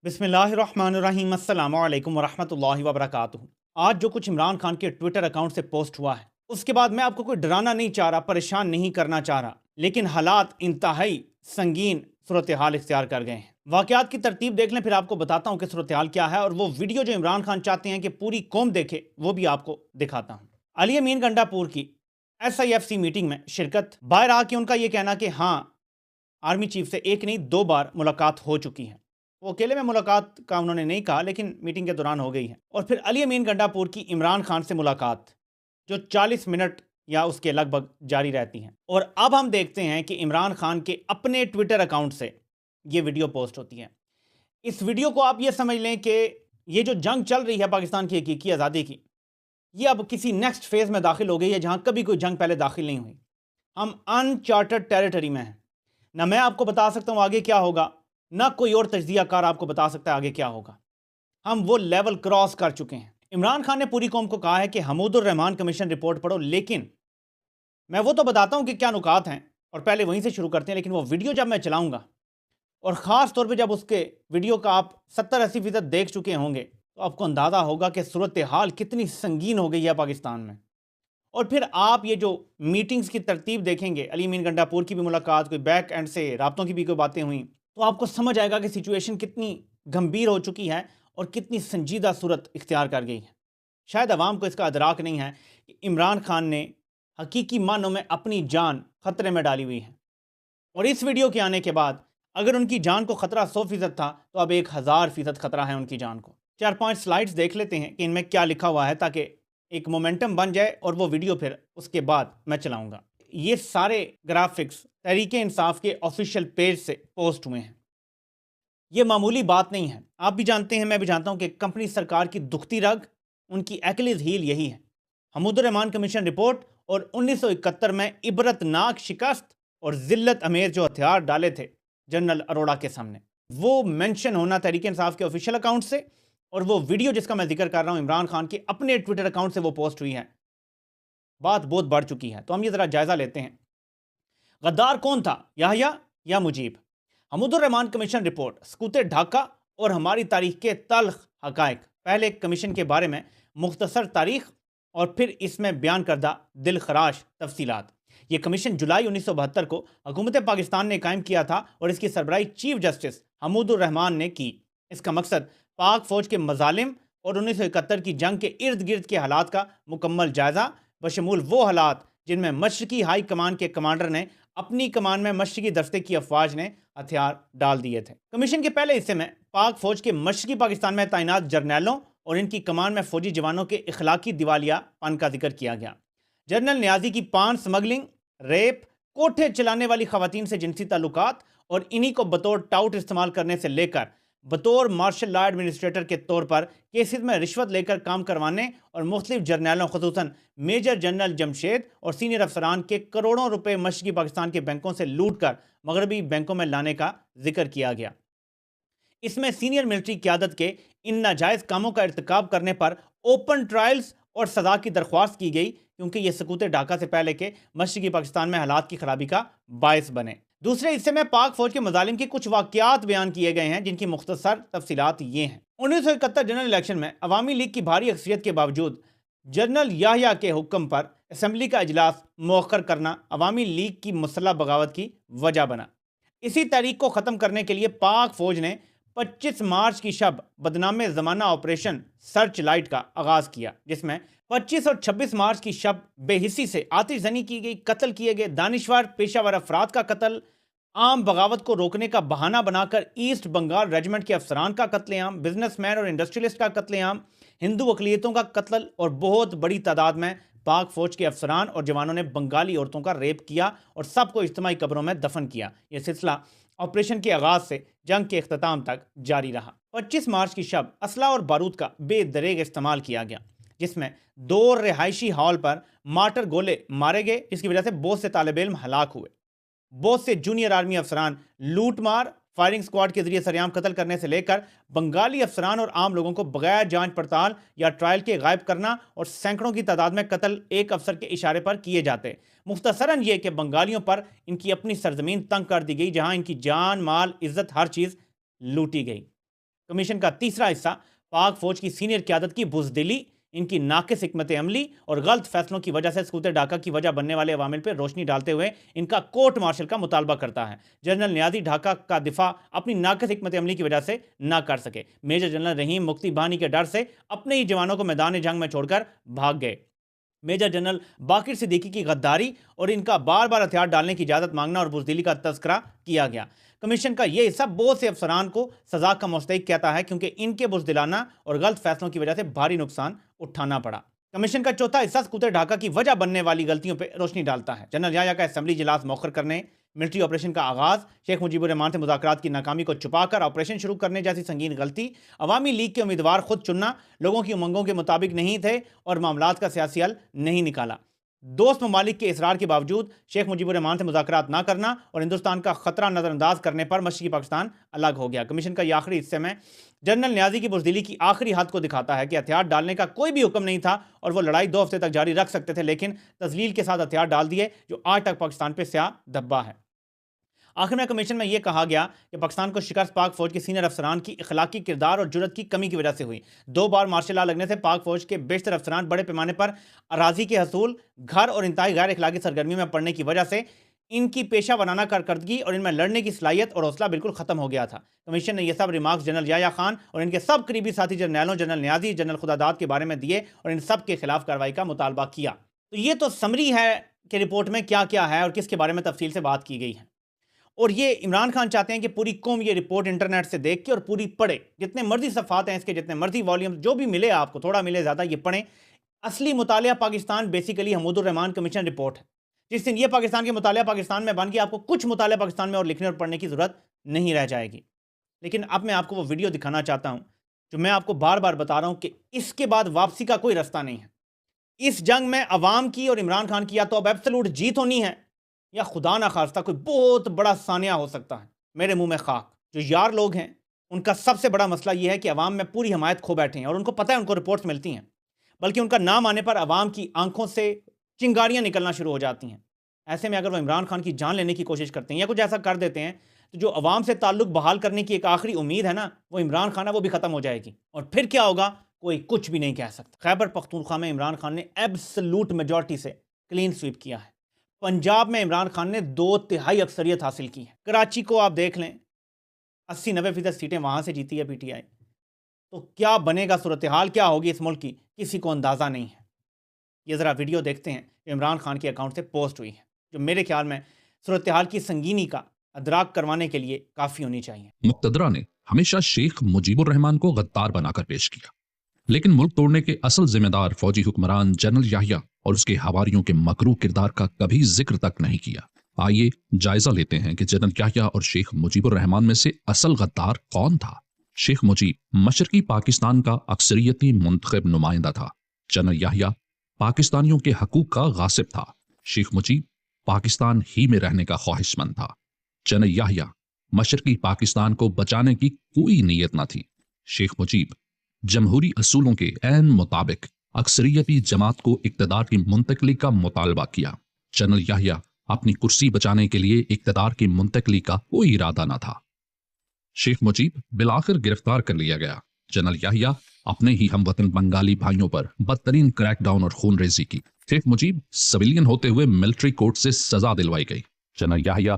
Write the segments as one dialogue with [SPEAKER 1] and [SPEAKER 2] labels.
[SPEAKER 1] बिस्मिल्लाहिर्रहमानिर्रहीम अस्सलाम वालेकुम वरहमतुल्लाहि वबरकातुहू। आज जो कुछ इमरान खान के ट्विटर अकाउंट से पोस्ट हुआ है, उसके बाद मैं आपको कोई डराना नहीं चाह रहा, परेशान नहीं करना चाह रहा, लेकिन हालात इंतहाई संगीन सूरत हाल इख्तियार कर गए हैं। वाक़यात की तरतीब देख लें, फिर आपको बताता हूँ कि सूरत हाल क्या है, और वो वीडियो जो इमरान खान चाहते हैं कि पूरी कौम देखे, वो भी आपको दिखाता हूँ। अली अमीन गंडापुर की SIFC मीटिंग में शिरकत, बाहर आके उनका ये कहना कि हाँ, आर्मी चीफ से एक नहीं 2 बार मुलाकात हो चुकी है। वो अकेले में मुलाकात का उन्होंने नहीं कहा, लेकिन मीटिंग के दौरान हो गई है। और फिर अली अमीन गंडापुर की इमरान खान से मुलाकात, जो 40 मिनट या उसके लगभग जारी रहती हैं। और अब हम देखते हैं कि इमरान खान के अपने ट्विटर अकाउंट से ये वीडियो पोस्ट होती है। इस वीडियो को आप ये समझ लें कि ये जो जंग चल रही है पाकिस्तान की हकीकी आज़ादी की, ये अब किसी नेक्स्ट फेज़ में दाखिल हो गई है, जहां कभी कोई जंग पहले दाखिल नहीं हुई। हम अनचार्टर्ड टेरिटरी में हैं। ना मैं आपको बता सकता हूं आगे क्या होगा, ना कोई और तज्जियाकार आपको बता सकता है आगे क्या होगा। हम वो लेवल क्रॉस कर चुके हैं। इमरान खान ने पूरी कौम को कहा है कि हमीदुर रहमान कमीशन रिपोर्ट पढ़ो, लेकिन मैं वो तो बताता हूं कि क्या नुकात हैं, और पहले वहीं से शुरू करते हैं। लेकिन वो वीडियो जब मैं चलाऊंगा, और ख़ास तौर पे जब उसके वीडियो का आप 70-80% देख चुके होंगे, तो आपको अंदाज़ा होगा कि सूरत हाल कितनी संगीन हो गई है पाकिस्तान में। और फिर आप ये जो मीटिंग्स की तरतीब देखेंगे, अली अमीन गंडापुर की भी मुलाकात, कोई बैक एंड से राब्तों की भी कोई बातें हुई, तो आपको समझ आएगा कि सिचुएशन कितनी गंभीर हो चुकी है और कितनी संजीदा सूरत इख्तियार कर गई है। शायद अवाम को इसका अदराक नहीं है कि इमरान खान ने हकीकी मानों में अपनी जान खतरे में डाली हुई है। और इस वीडियो के आने के बाद अगर उनकी जान को खतरा 100% था, तो अब 1000% खतरा है उनकी जान को। 4-5 स्लाइड्स देख लेते हैं कि इनमें क्या लिखा हुआ है, ताकि एक मोमेंटम बन जाए, और वो वीडियो फिर उसके बाद मैं चलाऊंगा। ये सारे ग्राफिक्स तहरीक इंसाफ के ऑफिशियल पेज से पोस्ट हुए हैं। ये मामूली बात नहीं है। आप भी जानते हैं, मैं भी जानता हूं कि कंपनी सरकार की दुखती रग, उनकी एक्लिस हील यही है। हमीदुर रहमान कमीशन रिपोर्ट और 1971 में इबरतनाक शिकस्त और जिल्लत अमेर जो हथियार डाले थे जनरल अरोड़ा के सामने, वो मेंशन होना तहरीक इंसाफ के ऑफिशियल अकाउंट से, और वो वीडियो जिसका मैं जिक्र कर रहा हूं इमरान खान के अपने ट्विटर अकाउंट से वो पोस्ट हुई है। बात बहुत बढ़ चुकी है। तो हम ये जरा जायजा लेते हैं। गद्दार कौन था, याह्या या मुजीब? हमीदुर रहमान कमीशन रिपोर्ट, सकूते ढाका और हमारी तारीख के तल्ख हकायक। पहले कमीशन के बारे में मुख्तसर तारीख, और फिर इसमें बयान करदा दिल खराश तफसीलात। ये कमीशन जुलाई 1972 को हुकूमत पाकिस्तान ने कायम किया था, और इसकी सरबराही चीफ जस्टिस हमीदुर रहमान ने की। इसका मकसद पाक फौज के मजालिम और 1971 की जंग के इर्द गिर्द के हालात का मुकम्मल जायजा, बशमूल वो हालात जिनमें मशरकी हाई कमान के कमांडर ने अपनी कमान में मशरकी दस्ते की अफवाज ने हथियार डाल दिए थे। कमीशन के पहले हिस्से में पाक फौज के मशरकी पाकिस्तान में तैनात जर्नैलों और इनकी कमान में फौजी जवानों के इखलाकी दिवालियापन का जिक्र किया गया। जनरल न्याजी की पान स्मगलिंग, रेप, कोठे चलाने वाली खवातीन से जिनसी ताल्लुकात, और इन्हीं को बतौर टाउट इस्तेमाल करने से लेकर बतौर मार्शल लॉ एडमिनिस्ट्रेटर के तौर पर केसेस में रिश्वत लेकर काम करवाने, और मुख्तलिफ जर्नैलों खुसूसन मेजर जनरल जमशेद और सीनियर अफसरान के करोड़ों रुपए मशरकी पाकिस्तान के बैंकों से लूट कर मगरबी बैंकों में लाने का जिक्र किया गया। इसमें सीनियर मिलिट्री क़यादत के इन नाजायज़ कामों का इर्तिकाब करने पर ओपन ट्रायल्स और सज़ा की दरख्वास्त की गई, क्योंकि ये सकूते ढाका से पहले के मशरकी पाकिस्तान में हालात की खराबी का बायस बने। दूसरे हिस्से में पाक फौज के मजालिम के कुछ वाक़यात बयान किए गए हैं, जिनकी मुख्तसर तफसीलात ये हैं। 1971 जनरल इलेक्शन में अवामी लीग की भारी अक्सरियत के बावजूद जनरल याह्या के हुक्म पर असम्बली का इजलास मौखर करना अवामी लीग की मुसल्लह बगावत की वजह बना। इसी तारीख को ख़त्म करने के लिए पाक फौज ने 25 मार्च की शब बदनाम ज़माना ऑपरेशन सर्च लाइट का आगाज़ किया, जिसमें 25 और 26 मार्च की शब बेहिसी से आतिशजनी की गई, कत्ल किए गए दानिशवर पेशावर अफराद का कत्ल, आम बगावत को रोकने का बहाना बनाकर ईस्ट बंगाल रेजिमेंट के अफसरान का कत्लेआम, बिजनेसमैन और इंडस्ट्रियलिस्ट का कत्लेआम, हिंदू अकलियतों का कत्ल, और बहुत बड़ी तादाद में पाक फौज के अफसरान और जवानों ने बंगाली औरतों का रेप किया और सबको इज्तिमाई कब्रों में दफन किया। यह सिलसिला ऑपरेशन के आगाज से जंग के इख्तिताम तक जारी रहा। 25 मार्च की शब असला और बारूद का बेदरेग इस्तेमाल किया गया, जिसमें 2 रिहायशी हॉल पर मार्टर गोले मारे गए, जिसकी वजह से बहुत से तालिब इल्म हलाक हुए। बहुत से जूनियर आर्मी अफसरान लूटमार, फायरिंग स्क्वाड के जरिए सरेआम कत्ल करने से लेकर बंगाली अफसरान और आम लोगों को बगैर जांच पड़ताल या ट्रायल के गायब करना, और सैकड़ों की तादाद में कत्ल एक अफसर के इशारे पर किए जाते। मुख्तसरन ये कि बंगालियों पर इनकी अपनी सरजमीन तंग कर दी गई, जहां इनकी जान, माल, इज्जत, हर चीज़ लूटी गई। کمیشن کا تیسرا حصہ پاک فوج کی سینئر قیادت کی بزدلی، ان کی ناقص حکمت عملی اور غلط فیصلوں کی وجہ سے سکوت ڈھاکہ کی وجہ بننے والے عوامل پر روشنی ڈالتے ہوئے ان کا کورٹ مارشل کا مطالبہ کرتا ہے۔ جنرل نیازی ڈھاکہ کا دفاع اپنی ناقص حکمت عملی کی وجہ سے نہ کر سکے۔ میجر جنرل رحیم مفتی بانی کے ڈر سے اپنے ہی جوانوں کو میدان جنگ میں چھوڑ کر بھاگ گئے۔ میجر جنرل باقر صدیقی کی غداری اور ان کا بار بار ہتھیار ڈالنے کی اجازت مانگنا اور بزدلی کا تذکرہ کیا گیا۔ کمیشن کا یہ حصہ بہت سے افسران کو سزا کا مستحق کہتا ہے کیونکہ ان کے بزدلانہ اور غلط فیصلوں کی وجہ سے بھاری نقصان اٹھانا پڑا۔ کمیشن کا چوتھا حصہ سکوت ڈھاکہ کی وجہ بننے والی غلطیوں پہ روشنی ڈالتا ہے۔ جنرل یحییٰ کا اسمبلی اجلاس مؤخر کرنے، ملٹری آپریشن کا آغاز، شیخ مجیب الرحمان سے مذاکرات کی ناکامی کو چھپا کر آپریشن شروع کرنے جیسی سنگین غلطی، عوامی لیگ کے امیدوار خود چننا لوگوں کی امنگوں کے مطابق نہیں تھے اور معاملات کا سیاسی حل نہیں نکالا، دوست ممالک کے اصرار کے باوجود شیخ مجیب الرحمان سے مذاکرات نہ کرنا اور ہندوستان کا خطرہ نظر انداز کرنے پر مشرقی پاکستان الگ ہو گیا۔ کمیشن کا یہ آخری حصے میں جنرل نیازی کی بزدلی کی آخری حد کو دکھاتا ہے کہ ہتھیار ڈالنے کا کوئی بھی حکم نہیں تھا اور وہ لڑائی 2 ہفتے تک جاری رکھ سکتے تھے، لیکن تذلیل کے ساتھ ہتھیار ڈال دیے جو آج تک پاکستان پہ سیاہ دھبا ہے۔ آخر میں کمیشن میں یہ کہا گیا کہ پاکستان کو شکست پاک فوج کے سینئر افسران کی اخلاقی کردار اور جرات کی کمی کی وجہ سے ہوئی۔ 2 بار مارشل لا لگنے سے پاک فوج کے بیشتر افسران بڑے پیمانے پر اراضی کے حصول، گھر اور انتہائی غیر اخلاقی سرگرمیوں میں پڑنے کی وجہ سے ان کی پیشہ ورانہ کارکردگی اور ان میں لڑنے کی صلاحیت اور حوصلہ بالکل ختم ہو گیا تھا۔ کمیشن نے یہ سب ریمارکس جنرل یحییٰ خان اور ان کے سب قریبی ساتھی جرنیلوں جنرل نیازی، جنرل خداداد کے بارے میں دیے اور ان سب کے خلاف کارروائی کا مطالبہ کیا۔ تو یہ تو سمری ہے کہ رپورٹ میں کیا کیا ہے اور کس کے بارے میں تفصیل سے بات کی گئی ہے، اور یہ عمران خان چاہتے ہیں کہ پوری قوم یہ رپورٹ انٹرنیٹ سے دیکھ کے اور پوری پڑھے، جتنے مرضی صفحات ہیں اس کے، جتنے مرضی والیوم، جو بھی ملے آپ کو، تھوڑا ملے زیادہ، یہ پڑھیں۔ اصلی مطالعہ پاکستان بیسیکلی حمود الرحمان کمیشن رپورٹ ہے۔ جس دن یہ پاکستان کے مطالعہ پاکستان میں بن گیا، آپ کو کچھ مطالعہ پاکستان میں اور لکھنے اور پڑھنے کی ضرورت نہیں رہ جائے گی۔ لیکن اب میں آپ کو وہ ویڈیو دکھانا چاہتا ہوں جو میں آپ کو بار بار بتا رہا ہوں کہ اس کے بعد واپسی کا کوئی رستہ نہیں ہے۔ اس جنگ میں عوام کی اور عمران خان کی یا تو اب ایبسلوٹ جیت ہونی ہے یا خدا نہ خواستہ کوئی بہت بڑا سانحہ ہو سکتا ہے۔ میرے منہ میں خاک۔ جو یار لوگ ہیں ان کا سب سے بڑا مسئلہ یہ ہے کہ عوام میں پوری حمایت کھو بیٹھے ہیں اور ان کو پتہ ہے ان کو رپورٹس ملتی ہیں، بلکہ ان کا نام آنے پر عوام کی آنکھوں سے چنگاریاں نکلنا شروع ہو جاتی ہیں۔ ایسے میں اگر وہ عمران خان کی جان لینے کی کوشش کرتے ہیں یا کچھ ایسا کر دیتے ہیں تو جو عوام سے تعلق بحال کرنے کی ایک آخری امید ہے نا، وہ عمران خان ہے، وہ بھی ختم ہو جائے گی، اور پھر کیا ہوگا کوئی کچھ بھی نہیں کہہ سکتا۔ خیبر پختونخوا میں عمران خان نے ایبسلوٹ میجورٹی سے کلین سویپ کیا ہے۔ پنجاب میں عمران خان نے 2/3 اکثریت حاصل کی ہے۔ کراچی کو آپ دیکھ لیں، 80-90% سیٹیں وہاں سے جیتی ہے پی ٹی آئی۔ تو کیا بنے گا، صورتحال کیا ہوگی اس ملک کی، کسی کو اندازہ نہیں ہے۔ یہ ذرا ویڈیو دیکھتے ہیں جو عمران خان کے اکاؤنٹ سے پوسٹ ہوئی ہے، جو میرے خیال میں صورتحال کی سنگینی کا ادراک کروانے کے لیے کافی ہونی چاہیے۔
[SPEAKER 2] مقتدرہ نے ہمیشہ شیخ مجیب الرحمان کو غدار بنا کر پیش کیا، لیکن ملک توڑنے کے اصل ذمہ دار فوجی حکمران جنرل یحییٰ اور اس کے حواریوں کے مکروہ کردار کا کبھی ذکر تک نہیں کیا۔ آئیے جائزہ لیتے ہیں کہ جنرل یحییٰ اور شیخ مجیب الرحمان میں سے اصل غدار کون تھا۔ شیخ مجیب مشرقی پاکستان کا اکثریتی منتخب نمائندہ تھا۔ جنرل یحییٰ پاکستانیوں کے حقوق کا غاصب تھا۔ شیخ مجیب پاکستان ہی میں رہنے کا خواہش مند تھا۔ جنرل یحییٰ مشرقی پاکستان کو بچانے کی کوئی نیت نہ تھی۔ شیخ مجیب جمہوری اصولوں کے عین مطابق اکثریتی جماعت کو اقتدار کی منتقلی کا مطالبہ کیا۔ جنرل یحییٰ اپنی کرسی بچانے کے لیے اقتدار کی منتقلی کا کوئی ارادہ نہ تھا۔ شیخ مجیب بالآخر گرفتار کر لیا گیا۔ جنرل یحییٰ اپنے ہی ہم وطن بنگالی بھائیوں پر بدترین کریک ڈاؤن اور خون ریزی کی۔ شیخ مجیب سویلین ہوتے ہوئے ملٹری کورٹ سے سزا دلوائی گئی۔
[SPEAKER 3] جنرل یحییٰ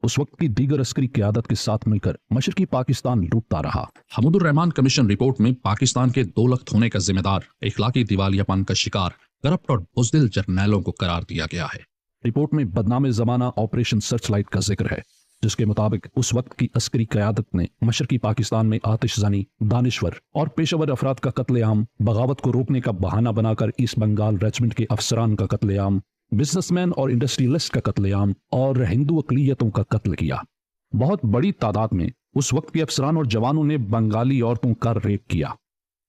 [SPEAKER 3] اس وقت کی دیگر عسکری قیادت کے ساتھ مل کر مشرقی پاکستان لوٹتا رہا۔
[SPEAKER 2] حمود الرحمان کمیشن رپورٹ میں پاکستان کے 2 لخت ہونے کا ذمہ دار، اخلاقی دیوالیہ پن کا شکار، کرپٹ اور بزدل جرنیلوں کو قرار دیا گیا ہے۔
[SPEAKER 3] رپورٹ میں بدنام زمانہ آپریشن سرچ لائٹ کا ذکر ہے، جس کے مطابق اس وقت کی عسکری قیادت نے مشرقی پاکستان میں آتش زنی، دانشور اور پیشہ ور افراد کا قتل عام، بغاوت کو روکنے کا بہانہ بنا کر ایسٹ بنگال ریجمنٹ کے افسران کا قتل عام، بزنس مین اور انڈسٹریلسٹ کا قتل عام اور ہندو اقلیتوں کا قتل کیا۔ بہت بڑی تعداد میں اس وقت کے افسران اور جوانوں نے بنگالی عورتوں کا ریپ کیا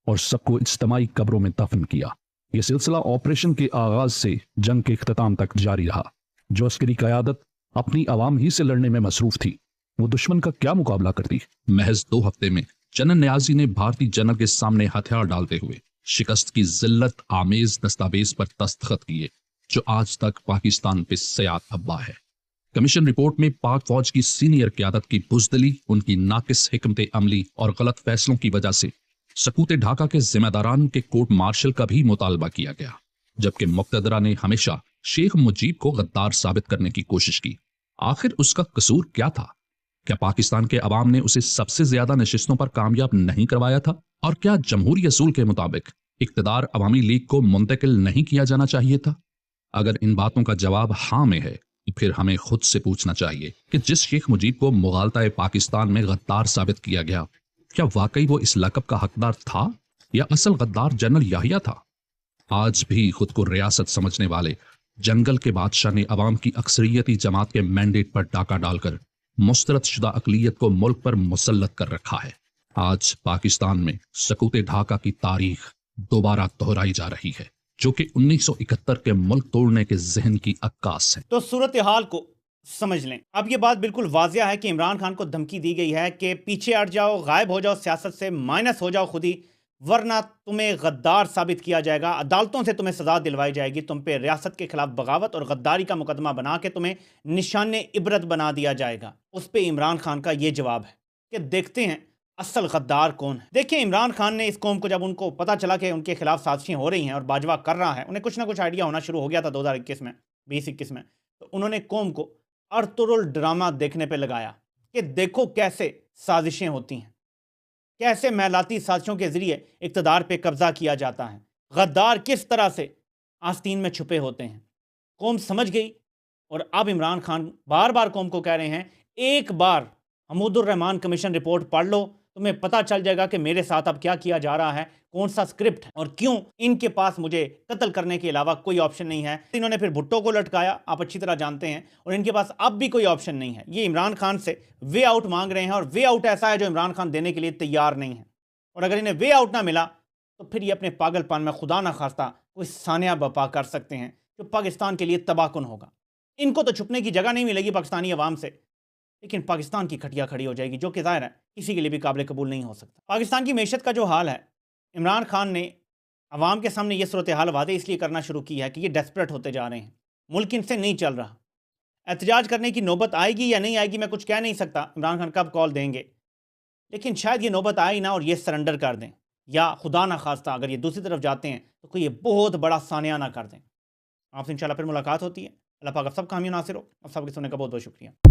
[SPEAKER 3] اور سب کو اجتماعی قبروں میں دفن کیا۔ یہ سلسلہ آپریشن کے آغاز سے جنگ کے اختتام تک جاری رہا۔ جو عسکری قیادت اپنی عوام ہی سے لڑنے میں مصروف تھی، وہ دشمن کا کیا مقابلہ کرتی؟
[SPEAKER 2] محض 2 ہفتے میں جنرل نیازی نے بھارتی جنرل کے سامنے ہتھیار ڈالتے ہوئے شکست کی ذلت آمیز دستاویز پر دستخط کیے، جو آج تک پاکستان پہ سیاہ دھبا ہے۔ कमीशन रिपोर्ट में पाक फौज की सीनियर क़यादत की बुज़दिली, उनकी नाकिस हिकमत अमली और गलत फैसलों की वजह से सकूत ढाका के जिम्मेदारान के कोर्ट मार्शल का भी मुतालबा किया गया, जबकि मुक़तदरा ने हमेशा शेख मुजीब को गद्दार साबित करने की कोशिश की। आखिर उसका कसूर क्या था? क्या पाकिस्तान के अवाम ने उसे सबसे ज्यादा नशिस्तों पर कामयाब नहीं करवाया था? और क्या जमहूरी असूल के मुताबिक इक्तदार अवामी लीग को मुंतकिल नहीं किया जाना चाहिए था? अगर इन बातों का जवाब हाँ में है तो फिर हमें खुद से पूछना चाहिए कि जिस शेख मुजीब को मुगालता पाकिस्तान में गद्दार साबित किया गया, क्या वाकई वो इस लक़ब का हकदार था या असल गद्दार जनरल याहिया था? आज भी खुद को रियासत समझने वाले जंगल के बादशाह ने अवाम की अक्सरियती जमात के मैंडेट पर डाका डालकर मुस्तरद शुदा अकलियत को मुल्क पर मुसल्लत कर रखा है। आज पाकिस्तान में सकूत ढाका की तारीख दोबारा दोहराई जा रही है, जो कि 1971 के मुल्क तोड़ने के जहन की अक्कास है।
[SPEAKER 1] तो सूरत हाल को समझ लें। अब ये बात बिल्कुल वाजिया है कि इमरान खान को धमकी दी गई है कि पीछे हट जाओ, गायब हो जाओ, सियासत से माइनस हो जाओ खुद ही, वरना तुम्हें गद्दार साबित किया जाएगा, अदालतों से तुम्हें सजा दिलवाई जाएगी, तुम पे रियासत के खिलाफ बगावत और गद्दारी का मुकदमा बना के तुम्हें निशाने इबरत बना दिया जाएगा। उस पे इमरान खान का ये जवाब है कि देखते हैं असल गद्दार कौन है। देखिए, इमरान खान ने इस कौम को, जब उनको पता चला कि उनके खिलाफ साजिशें हो रही हैं और बाजवा कर रहा है, उन्हें कुछ ना कुछ आइडिया होना शुरू हो गया था 2021 में, 2021 में, तो उन्होंने कौम को अर्तुरुल ड्रामा देखने पे लगाया कि देखो कैसे साजिशें होती हैं, कैसे महलाती साजिशों के जरिए इक़्तिदार पे कब्जा किया जाता है, गद्दार किस तरह से आस्तीन में छुपे होते हैं। कौम समझ गई और अब इमरान खान बार बार कौम को कह रहे हैं, एक बार हमीदुर रहमान कमीशन रिपोर्ट पढ़ लो, तुम्हें पता चल जाएगा कि मेरे साथ अब क्या किया जा रहा है, कौन सा स्क्रिप्ट है और क्यों इनके पास मुझे कत्ल करने के अलावा कोई ऑप्शन नहीं है। इन्होंने फिर भुट्टो को लटकाया, आप अच्छी तरह जानते हैं, और इनके पास अब भी कोई ऑप्शन नहीं है। ये इमरान खान से वे आउट मांग रहे हैं और वे आउट ऐसा है जो इमरान खान देने के लिए तैयार नहीं है। और अगर इन्हें वे आउट ना मिला तो फिर ये अपने पागलपन में खुदा ना खास्ता कोई सानिया बपा कर सकते हैं जो पाकिस्तान के लिए तबाहकुन होगा। इनको तो छुपने की जगह नहीं मिलेगी पाकिस्तानी अवाम से, लेकिन पाकिस्तान की खटिया खड़ी हो जाएगी, जो कि ज़ाहिर है किसी के लिए भी काबिल कबूल नहीं हो सकता। पाकिस्तान की मैशत का जो हाल है, इमरान खान ने अवाम के सामने ये सूरत हाल वादे इसलिए करना शुरू की है कि ये डेस्परेट होते जा रहे हैं, मुल्क इनसे नहीं चल रहा। एहतजाज करने की नौबत आएगी या नहीं आएगी मैं कुछ कह नहीं सकता, इमरान खान कब कॉल देंगे, लेकिन शायद ये नौबत आए ना और ये सरेंडर कर दें, या खुदा ना खास्ता अगर ये दूसरी तरफ जाते हैं तो कोई ये बहुत बड़ा सानिया ना कर दें। आपसे इंशाल्लाह फिर मुलाकात होती है। अल्लाह पाक आप सबका हामी नासिर हो। आप सबके सुनने का बहुत बहुत शुक्रिया।